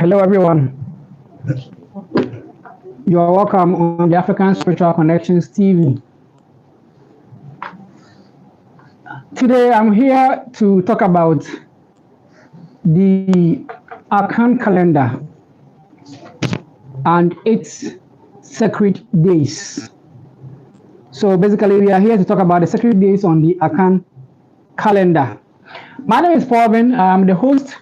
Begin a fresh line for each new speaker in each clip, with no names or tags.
Hello, everyone. You are welcome on the African Spiritual Connections TV. Today, I'm here to talk about the Akan calendar and its sacred days. So basically, we are here to talk about the sacred days on the Akan calendar. My name is PaulVin. I'm the host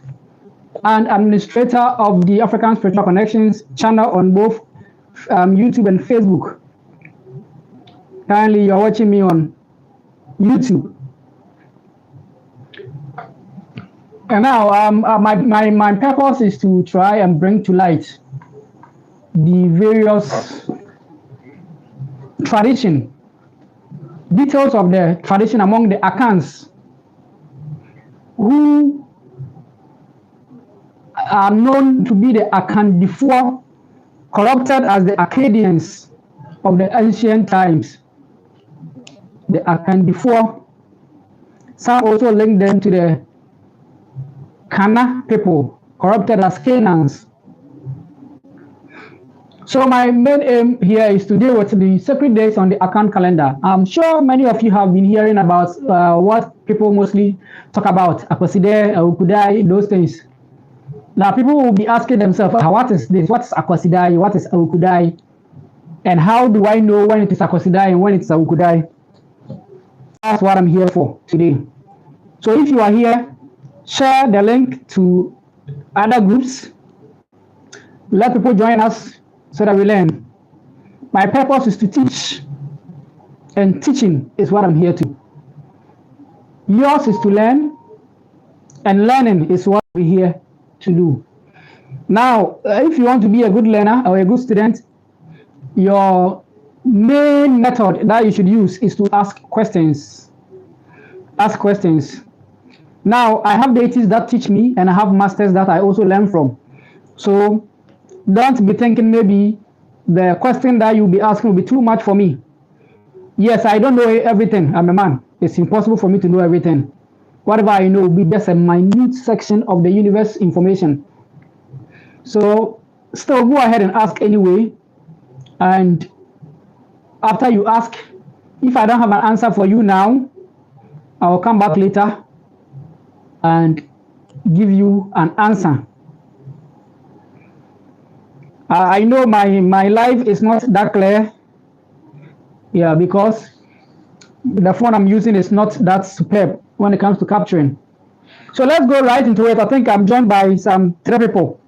and administrator of the African Spiritual Connections channel on both YouTube and Facebook. Currently, you're watching me on YouTube. And now, my purpose is to try and bring to light the various details of the tradition among the Akans, who are known to be the Akan before, corrupted as the Akkadians of the ancient times. The Akan before, some also link them to the Kana people, corrupted as Canaans. So my main aim here is to deal with the sacred days on the Akan calendar. I'm sure many of you have been hearing about what people mostly talk about, Akwaside, Awukudai, those things. Now people will be asking themselves, what is this? What is Akwaside? What is Awukudai? And how do I know when it is Akwaside and when it's Awukudai? That's what I'm here for today. So if you are here, share the link to other groups. Let people join us so that we learn. My purpose is to teach, and teaching is what I'm here to. Yours is to learn, and learning is what we're here to do. Now, if you want to be a good learner or a good student, your main method that you should use is to ask questions. Ask questions. Now, I have deities that teach me, and I have masters that I also learn from. So don't be thinking maybe the question that you'll be asking will be too much for me. Yes, I don't know everything. I'm a man. It's impossible for me to know everything. Whatever I know will be just a minute section of the universe information. So still go ahead and ask anyway. And after you ask, if I don't have an answer for you now, I will come back later and give you an answer. I know my life is not that clear. Yeah, because the phone I'm using is not that superb when it comes to capturing. So let's go right into it. I think I'm joined by some 3 people.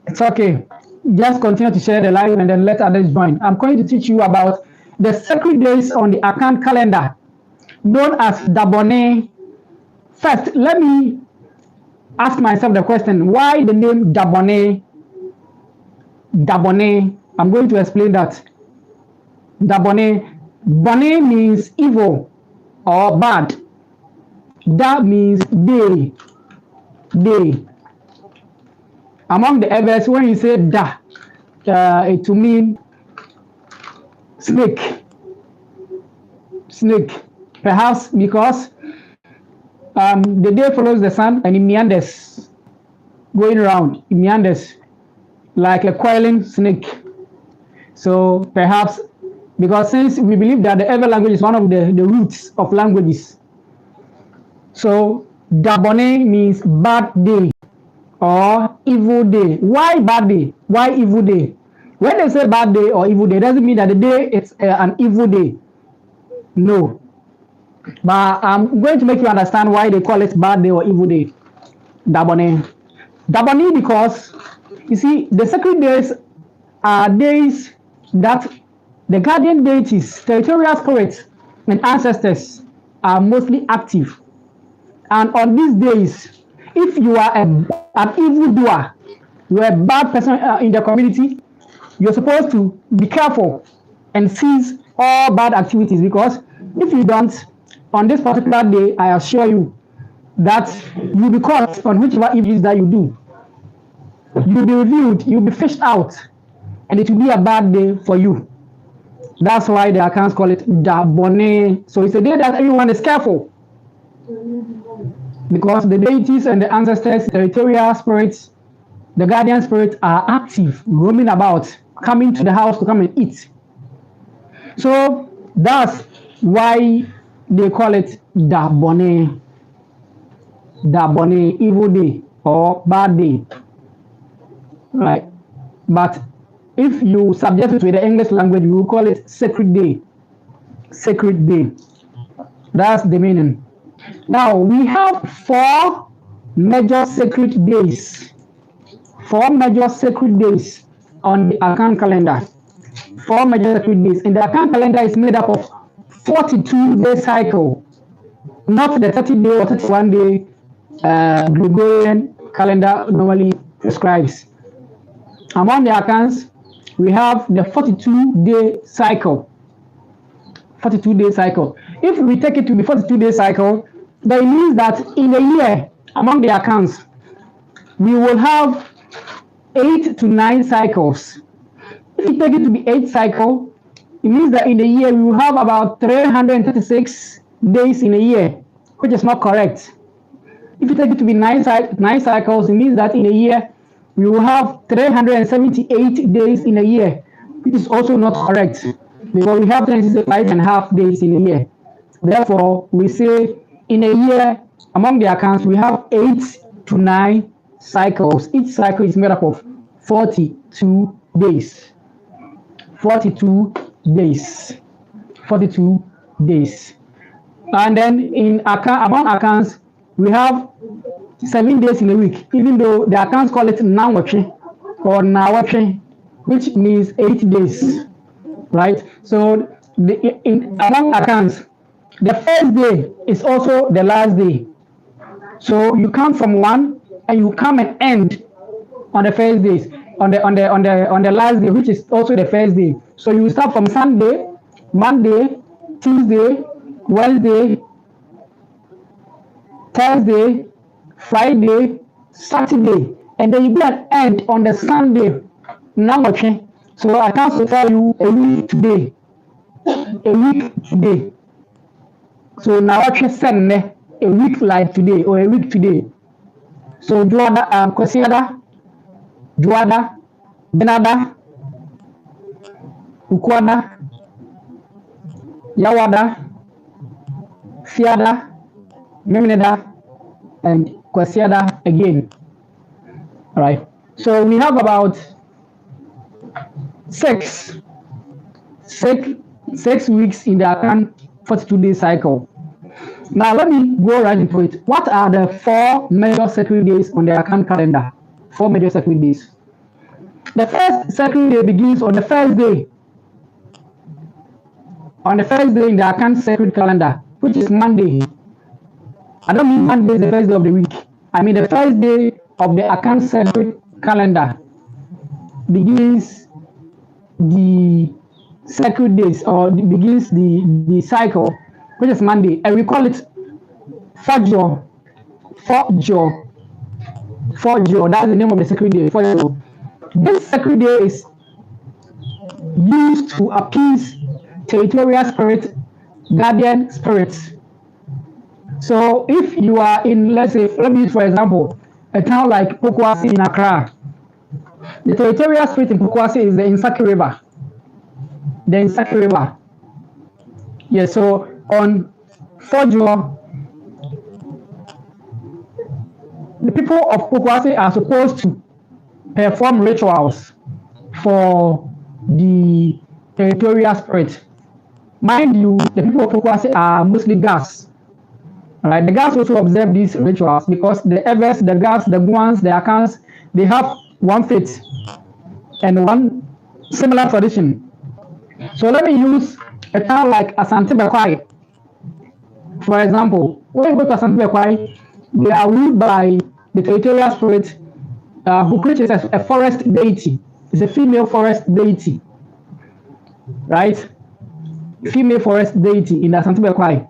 It's okay. Just continue to share the live and then let others join. I'm going to teach you about the sacred days on the Akan calendar, known as Dabone. First, let me ask myself the question, why the name Dabone? Dabone, I'm going to explain that. Dabone, Bone means evil or bad. That means day. Day. Among the others, when you say da, it will mean snake. Snake. Perhaps because the day follows the sun and it meanders, going around, it meanders like a coiling snake. So perhaps, because since we believe that the Ever language is one of the roots of languages. So Dabone means bad day or evil day. Why bad day? Why evil day? When they say bad day or evil day, it doesn't mean that the day is an evil day. No. But I'm going to make you understand why they call it bad day or evil day. Dabone. Dabone because, you see, the sacred days are days that the guardian deities, territorial spirits, and ancestors are mostly active. And on these days, if you are an evildoer, you are a bad person in the community, you're supposed to be careful and cease all bad activities, because if you don't, on this particular day, I assure you that you'll be caught on whichever evils that you do. You'll be reviewed, you'll be fished out, and it will be a bad day for you. That's why the Akans call it Dabone. So it's a day that everyone is careful, because the deities and the ancestors, territorial spirits, the guardian spirits are active, roaming about, coming to the house to come and eat. So that's why they call it Dabone, Dabone, evil day or bad day, right? But if you subject it to the English language, we will call it sacred day. Sacred day. That's the meaning. Now we have 4 major sacred days. 4 major sacred days on the Akan calendar. 4 major sacred days. And the Akan calendar is made up of 42-day cycle, not the 30-day or 31-day Gregorian calendar normally prescribes. Among the Akans, we have the 42-day cycle. 42-day cycle. If we take it to the 42-day cycle, that means that in a year, among the Akans, we will have 8 to 9 cycles. If you take it to be 8 cycle, it means that in a year we will have about 336 days in a year, which is not correct. If you take it to be 9 cycles, it means that in a year we will have 378 days in a year, which is also not correct, because we have 25.5 days in a year. Therefore, we say in a year, among the accounts, we have 8 to 9 cycles. Each cycle is made up of 42 days. 42 days. 42 days. And then among accounts, we have 7 days in a week, even though the accounts call it Nawache or Nawache, which means 8 days, right? So among accounts, the first day is also the last day. So you count from 1 and you come and end on the first days, on the last day, which is also the first day. So you start from Sunday, Monday, Tuesday, Wednesday, Thursday, Friday, Saturday, and then you go and end on the Sunday. Now, okay. So I can't tell you a week today. A week today. So now I can send a week like today or a week today. So Juada, Kwesiada, Juada, Benada, Ukwada, Yawada, Fiada, Memineda, and Kwesiada again. All right. So we have about 6 weeks in the Akan 42-day cycle. Now let me go right into it. What are the 4 major sacred days on the Akan calendar? 4 major sacred days. The first sacred day begins on the first day. On the first day in the Akan sacred calendar, which is Monday. I don't mean Monday is the first day of the week. I mean the first day of the Akan sacred calendar begins the sacred days, or begins the cycle, which is Monday, and we call it Fajr. That's the name of the sacred day. Fajr. This sacred day is used to appease territorial spirits, guardian spirits. So if you are in, let's say, let me use for example, a town like Pokwasi in Accra, the territorial spirit in Pokwasi is the Insaki River. The Insaki River. Yes, so on Fajr, the people of Pokwasi are supposed to perform rituals for the territorial spirit. Mind you, the people of Pokwasi are mostly Gas. Right? The Gas also observe these rituals because the Evers, the Gas, the Guans, the Akans, they have one faith and one similar tradition. So let me use a town like Asante Bekwai. For example, when you go to Asante Bekwai, they are ruled by the territorial spirit who preaches a forest deity. It's a female forest deity, right? Female forest deity in Asante Bekwai.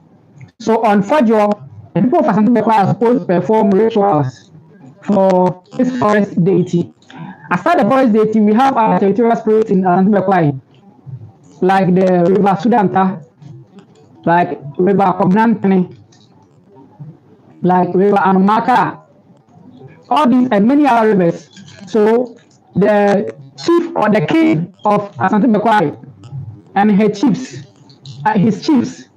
So on Fajr, the people of Asante Bekwai are supposed to perform rituals for this forest deity. Aside the forest deity, we have our territorial spirits in Asante Bekwai, like the River Sudanta, like River Kobnantene, like River Anumaka, all these and many other rivers. So the chief or the king of Asante Mekwai and his chiefs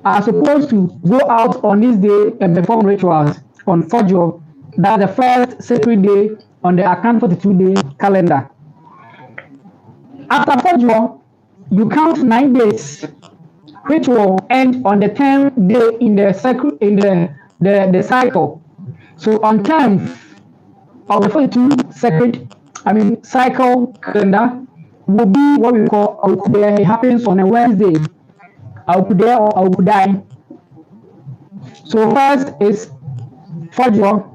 are supposed to go out on this day and perform rituals on Fojo. That's the first sacred day on the Akan 42-day calendar. After Fojo, you count 9 days, which will end on the 10th day in the cycle. So on 10th of the 42 cycle calendar will be what we call Aukude. It happens on a Wednesday. Aukude or Aukudai. So first is Fojo.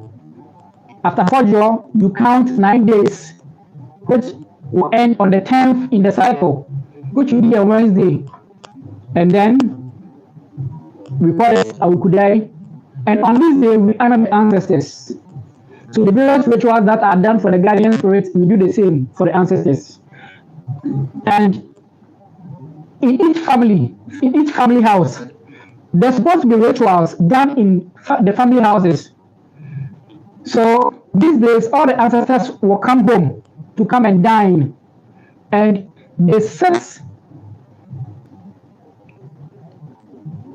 After Fojo, you count 9 days, which will end on the 10th in the cycle, which will be a Wednesday. And then we call it Aukudai. And on this day, we honor the ancestors. So the various rituals that are done for the guardian spirits, we do the same for the ancestors. And in each family house, there's supposed to be rituals done in the family houses. So these days, all the ancestors will come home to come and dine, and they sit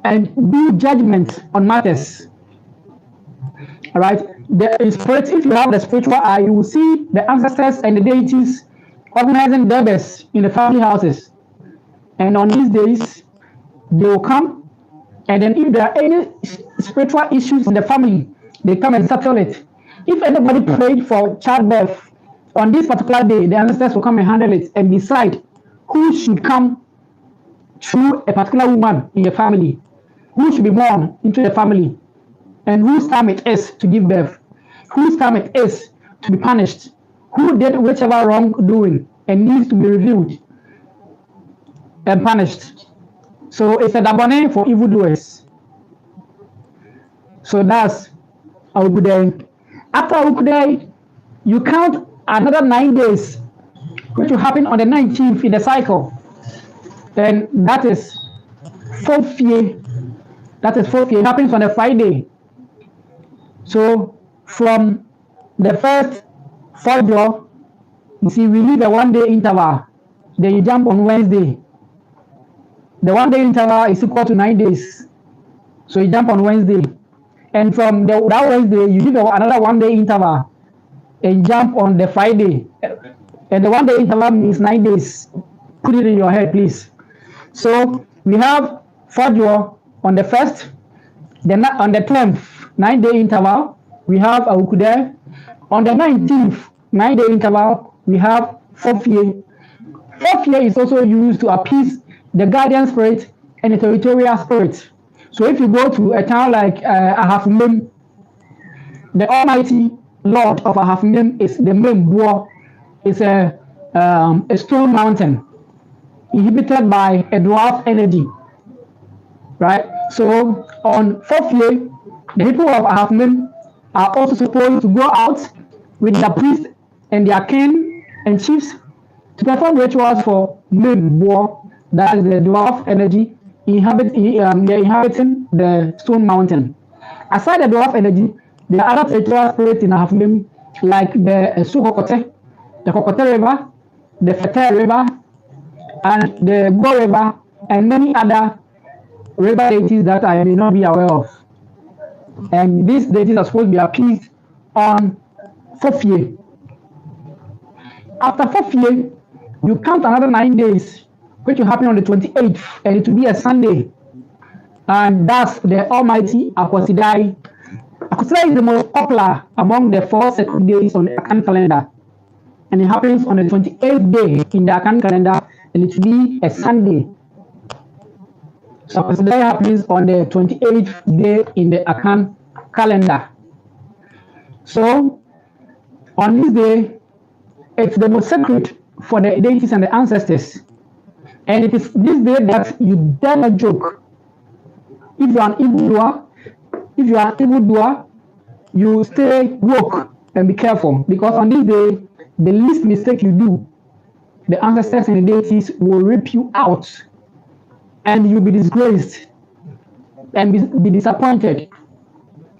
and do judgment on matters. All right. If you have the spiritual eye, you will see the ancestors and the deities organizing derbes in the family houses. And on these days, they will come, and then if there are any spiritual issues in the family, they come and settle it. If anybody prayed for childbirth on this particular day, the ancestors will come and handle it and decide who should come through a particular woman in the family, who should be born into the family, and whose time it is to give birth, whose time it is to be punished, who did whichever wrongdoing and needs to be reviewed and punished. So it's a Dabone for evildoers. So that's Aukudai. After Aukudai, you count another 9 days, which will happen on the 19th in the cycle. Then that is 4th year. That is 4th year. It happens on a Friday. So from the first Fojo, you see, we leave a 1-day interval. Then you jump on Wednesday. The 1-day interval is equal to 9 days. So you jump on Wednesday. And from that Wednesday, you give another 1-day interval and jump on the Friday. And the 1-day interval means 9 days. Put it in your head, please. So we have Fojo on the 1st, then on the 10th, 9-day interval, we have Aukudai. On the 19th, 9-day interval, we have 4th year. 4th year is also used to appease the guardian spirit and the territorial spirit. So if you go to a town like Ahafumem, the Almighty Lord of Ahafumem is the Membuo. It's a stone mountain inhabited by a dwarf energy, right? So on 4th year, the people of Ahafumem are also supposed to go out with the priests and their king and chiefs to perform rituals for Membuo, that is the dwarf energy inhabiting the stone mountain. Aside the dwarf energy, there are other spiritual spirits in Ahafumem, like the Sukokote, the Kokote River, the Fete River, and the Go River, and many other river deities that I may not be aware of. And these deities are supposed to be appeased on 4th year. After 4th year, you count another 9 days, which will happen on the 28th, and it will be a Sunday. And that's the Almighty Akwasidai. Akwasidai is the most popular among the 4 sacred days on the Akan calendar. And it happens on the 28th day in the Akan calendar, and it will be a Sunday. So Akwasidai happens on the 28th day in the Akan calendar. So on this day, it's the most sacred for the deities and the ancestors. And it is this day that you dare not joke. If you are an evildoer, you stay woke and be careful, because on this day, the least mistake you do, the ancestors and the deities will rip you out, and you'll be disgraced and be disappointed.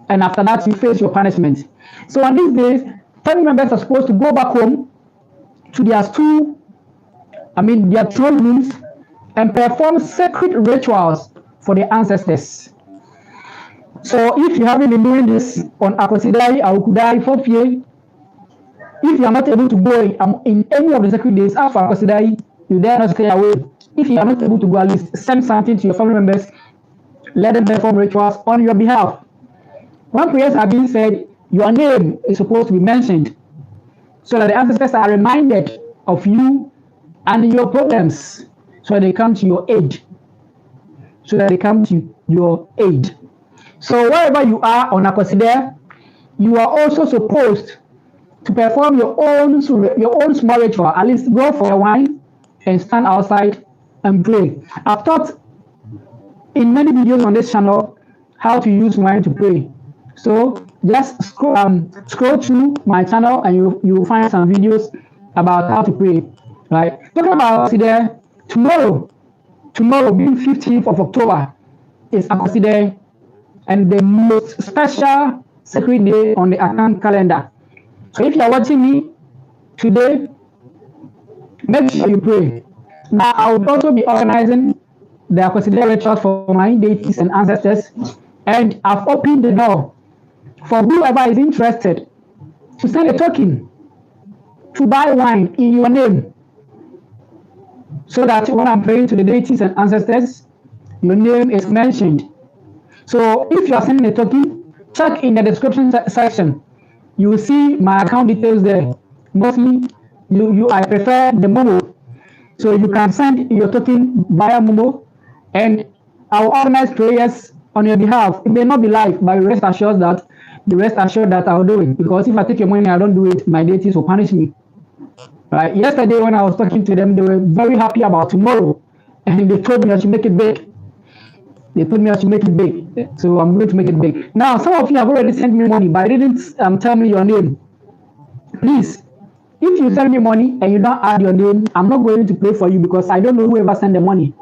And after that, you face your punishment. So on these days, family members are supposed to go back home to their their throne rooms and perform sacred rituals for their ancestors. So if you haven't been doing this on Akosidai, Aukudai, Fofie, if you are not able to go in any of the sacred days after Akosidai, you dare not stay away. If you are not able to go, at least send something to your family members, let them perform rituals on your behalf. When prayers are being said, your name is supposed to be mentioned so that the ancestors are reminded of you and your problems, so they come to your aid. So wherever you are on Akosidai, you are also supposed to perform your own small ritual. At least go for a wine and stand outside and pray. I've taught in many videos on this channel how to use wine to pray. So just scroll through my channel and you will find some videos about how to pray. Right? Talking about Akosidai, tomorrow being 15th of October is Akosidai and the most special sacred day on the Akan calendar. So if you are watching me today, make sure you pray. Now I will also be organizing the Akosidai rituals for my deities and ancestors, and I've opened the door for whoever is interested to send a token to buy wine in your name, so that when I'm praying to the deities and ancestors, your name is mentioned. So if you are sending a token, check in the description section. You will see my account details there. Mostly, I prefer the Momo, so you can send your token via Momo, and I will organize prayers on your behalf. It may not be live, but rest assured that I will do it. Because if I take your money, I don't do it, my deities will punish me. Right? Yesterday, when I was talking to them, they were very happy about tomorrow, and they told me I should make it big. So I'm going to make it big. Now, some of you have already sent me money, but didn't tell me your name. Please, if you send me money and you don't add your name, I'm not going to pray for you, because I don't know whoever sent the money.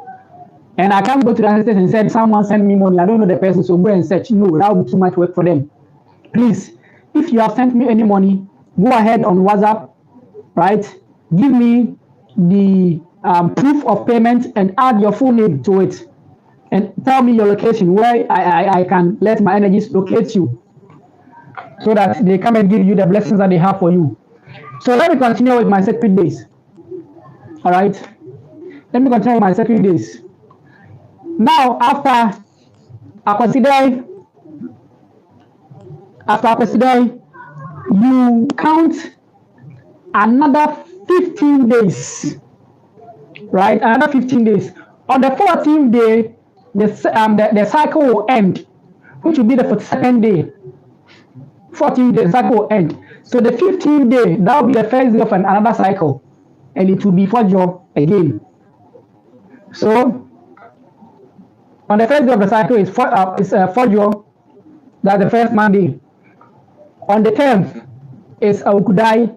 And I can't go to the ancestors and say, someone sent me money, I don't know the person, so go and search. No, that will be too much work for them. Please, if you have sent me any money, go ahead on WhatsApp, right? Give me the proof of payment and add your full name to it. And tell me your location, where I can let my energies locate you, so that they come and give you the blessings that they have for you. So let me continue with my sacred days. All right. Let me continue with my sacred days. Now, after Akosidai, you count another 15 days. Right? Another 15 days. On the 14th day, the cycle will end, which will be the 42nd day. 14th day, cycle will end. So the 15th day, that will be the first day of another cycle, and it will be Fajr again. So on the first day of the cycle is Fajr, that's the first Monday. On the 10th is Aukudai.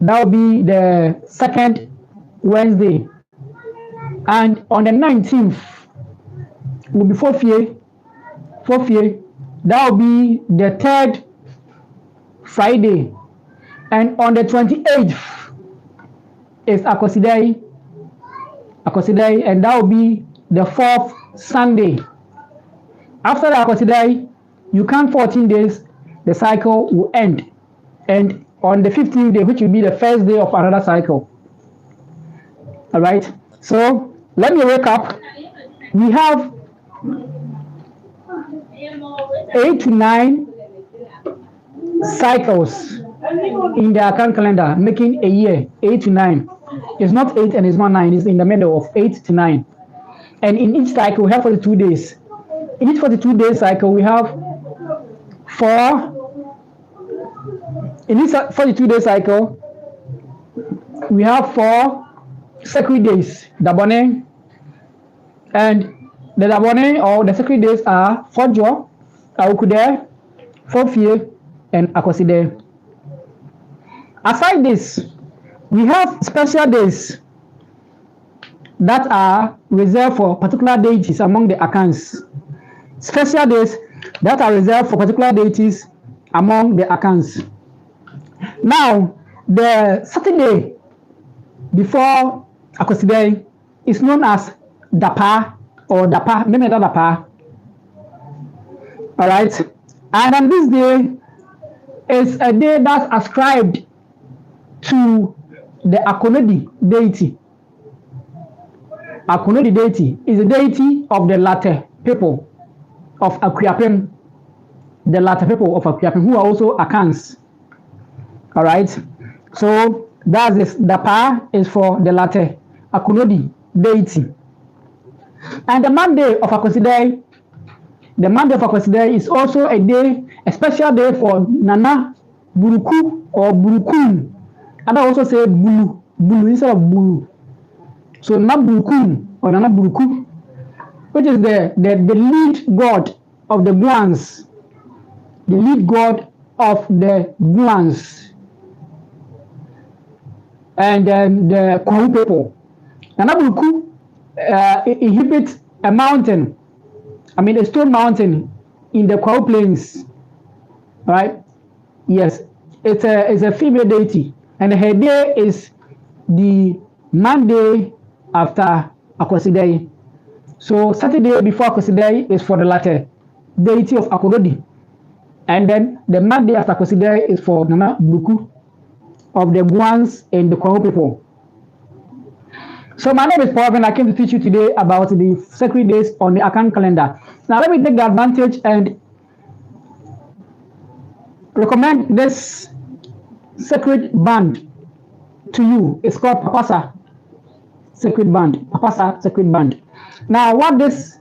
That will be the second Wednesday. And on the 19th will be Fofie. That will be the third Friday. And on the 28th is Akosidai, and that will be the fourth Sunday. After the Akosidai, you count 14 days, the cycle will end. And on the 15th day, which will be the first day of another cycle. All right. So let me recap. We have 8 to 9 cycles in the Akan calendar, making a year. 8 to 9. It's not 8 and it's not 9. It's in the middle of 8 to 9. And in each cycle, we have 42 days. In each 42-day cycle, we have 4. In each 42-day cycle, we have 4 sacred days, Dabone, and the Dabone or the sacred days are Fajr, Aukudai, Fofie, and Akosidai. Aside this, we have special days that are reserved for particular deities among the Akans. Special days that are reserved for particular deities among the Akans. Now, the Saturday before Akwasi is known as Dapa or Dapa, Memeda Dapa. All right, and on this day is a day that's ascribed to the Akonodi deity. Akonodi deity is a deity of the latter people of Akwiapem, the latter people of Akwiapem, who are also Akans. All right, so that's this. Dapa is for the latter Akonodi deity. And the Monday of Akwasi, the Monday of Akwasi is also a day, a special day for Nana Buruku or Burukun. And I also say Bulu, Bulu instead of Bulu. So Nana Burukun or Nana Buruku, which is the lead god of the Guans, the lead god of the Guans, and then the Kwahu people. Nana Buruku inhabits a mountain, a stone mountain in the Kwahu Plains, right? Yes, it's a female deity, and her day is the Monday after Akwasi. So Saturday before Akwasi is for the latter deity of Akonodi, and then the Monday after Akwasi is for Nana Buruku of the Guans and the Kwahu people. So my name is PaulVin. I came to teach you today about the sacred days on the Akan calendar. Now let me take the advantage and recommend this sacred band to you. It's called Papasa Sacred Band. Papasa Sacred Band. Now what this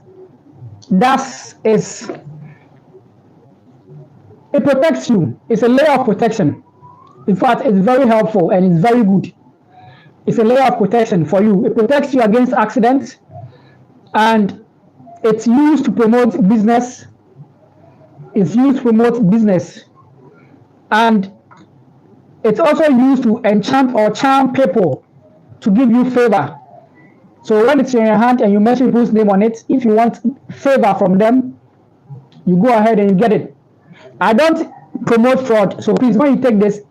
does is it protects you. It's a layer of protection. In fact, it's very helpful and it's very good. It's a layer of protection for you. It protects you against accidents, and it's used to promote business. It's used to promote business, and it's also used to enchant or charm people to give you favor. So when it's in your hand and you mention people's name on it, if you want favor from them, you go ahead and you get it. I don't promote fraud, so please, when you take this,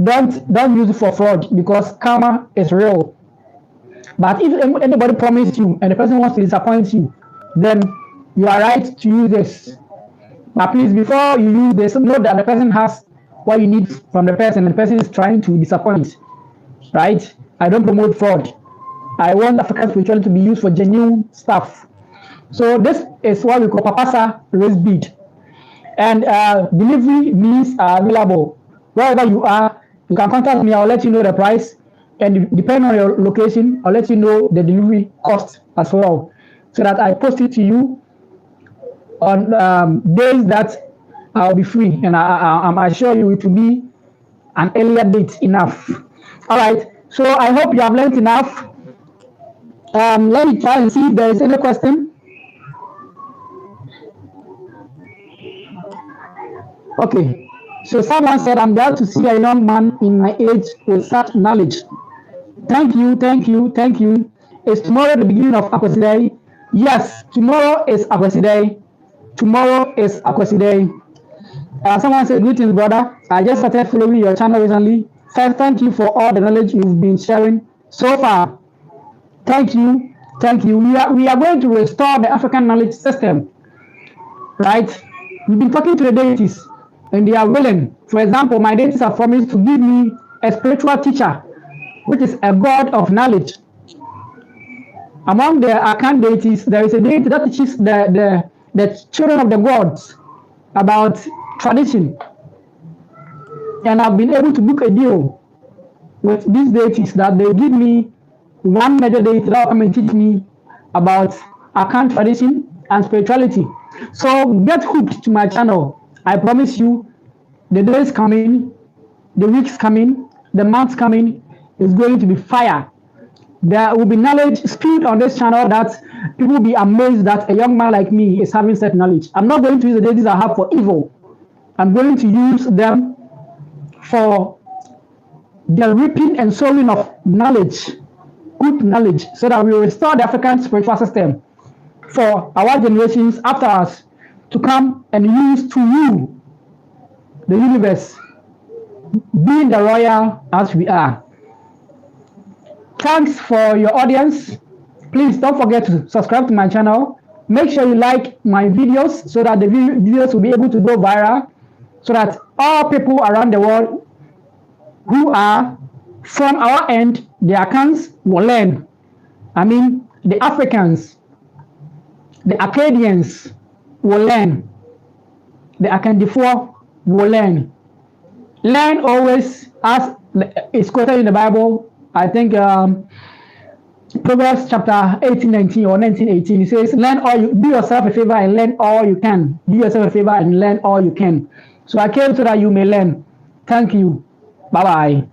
don't use it for fraud, because karma is real. But if anybody promised you and the person wants to disappoint you, then you are right to use this. But please, before you use this, know that the person has what you need from the person, and the person is trying to disappoint, right? I don't promote fraud. I want African spirituality to be used for genuine stuff. So this is what we call Papasa race bead, and delivery means are available wherever you are. You can contact me. I'll let you know the price, and depending on your location, I'll let you know the delivery cost as well, so that I post it to you on days that I'll be free, and I assure you it will be an earlier date enough. All right. So I hope you have learned enough. Let me try and see if there is any question. Okay. So someone said, I'm glad to see a young man in my age with such knowledge. Thank you, thank you, thank you. Is tomorrow the beginning of Akwasi? Yes, tomorrow is Akwasi. Tomorrow is Akwasi. Someone said, greetings, brother. I just started following your channel recently. First, thank you for all the knowledge you've been sharing so far. Thank you, thank you. We are going to restore the African knowledge system, right? We've been talking to the deities, and they are willing. For example, my deities have promised to give me a spiritual teacher, which is a god of knowledge. Among the Akan deities, there is a deity that teaches the children of the gods about tradition. And I've been able to book a deal with these deities that they give me one major deity that will come and teach me about Akan tradition and spirituality. So get hooked to my channel. I promise you, the days coming, the weeks coming, the months coming is going to be fire. There will be knowledge spewed on this channel that people will be amazed that a young man like me is having such knowledge. I'm not going to use the deities I have for evil. I'm going to use them for the reaping and sowing of knowledge, good knowledge, so that we will restore the African spiritual system for our generations after us to come and use to rule the universe, being the royal as we are. Thanks for your audience. Please don't forget to subscribe to my channel. Make sure you like my videos so that the videos will be able to go viral, so that all people around the world who are from our end, the Akans will learn. I mean, the Africans, the Acadians will learn. The Akandifo will learn. Learn always, as is quoted in the Bible. I think Proverbs chapter 18:19 or 19:18. It says, "Learn all you, do yourself a favor and learn all you can. Do yourself a favor and learn all you can." So I came so that you may learn. Thank you. Bye bye.